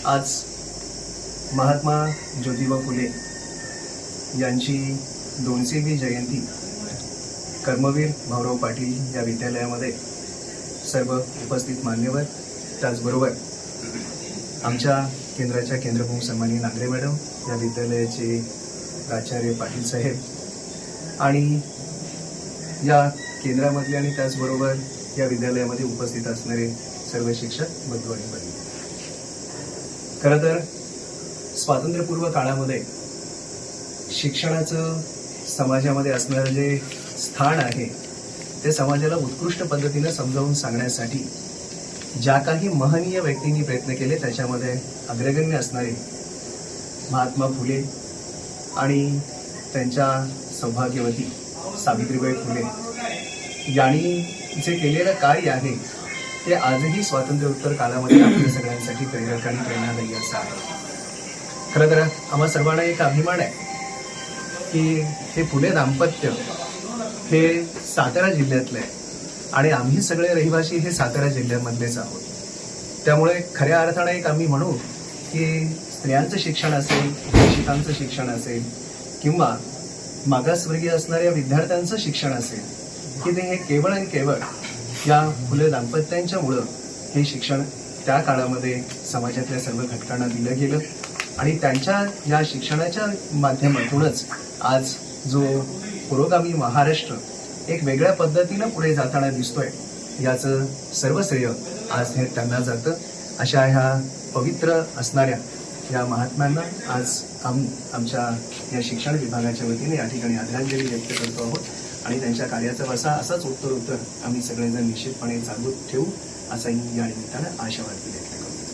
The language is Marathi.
आज महात्मा ज्योतिबा फुले यांची 200वी जयंती कर्मवीर भाऊराव पाटील या विद्यालयामध्ये सर्व उपस्थित मान्यवर, त्याचबरोबर आमच्या केंद्राच्या केंद्रप्रमुख सन्माननीय नांगरे मॅडम, या विद्यालयाचे प्राचार्य पाटील साहेब आणि या केंद्रामधले आणि त्याचबरोबर या विद्यालयामध्ये उपस्थित असणारे सर्व शिक्षक बंधू आणि भगिनी, खरं तर स्वातंत्र्यपूर्व काळामध्ये शिक्षणाचं समाजामध्ये असणारं जे स्थान आहे ते समाजाला उत्कृष्ट पद्धतीने समजावून सांगण्यासाठी ज्या काही महनीय व्यक्तींनी प्रयत्न केले त्याच्यामध्ये अग्रगण्य असणारे महात्मा फुले आणि त्यांच्या सौभाग्यवती सावित्रीबाई फुले यांनी जे केलेलं कार्य आहे ते आजही स्वातंत्र्योत्तर काळामध्ये आपल्या सगळ्यांसाठी प्रेरक आणि प्रेरणादायी असं आहे. खरं तर आम्हा सर्वांना एक अभिमान आहे की हे फुले दाम्पत्य हे सातारा जिल्ह्यातलं आहे आणि आम्ही सगळे रहिवासी हे सातारा जिल्ह्यामधलेच आहोत. त्यामुळे खऱ्या अर्थानं एक आम्ही म्हणू की स्त्रियांचं शिक्षण असेल, शिक्षकांचं शिक्षण असेल किंवा मागासवर्गीय असणाऱ्या विद्यार्थ्यांचं शिक्षण असेल की ते हे केवळ आणि केवळ या फुले दाम्पत्यांच्यामुळं हे शिक्षण त्या काळामध्ये समाजातल्या सर्व घटकांना दिलं गेलं आणि त्यांच्या या शिक्षणाच्या माध्यमातूनच आज जो पुरोगामी महाराष्ट्र एक वेगळ्या पद्धतीनं पुढे जाताना दिसतोय याचं सर्व श्रेय आज हे त्यांना जातं. अशा ह्या पवित्र असणाऱ्या या महात्म्यांना आज आमच्या या शिक्षण विभागाच्या वतीने या ठिकाणी आदरांजली व्यक्त करतो आहोत आणि त्यांच्या कार्याचा वासा असाच उत्तर आम्ही सगळेजण निश्चितपणे चालू ठेवू असाही या निमित्तानं आशावाद व्यक्त करतो.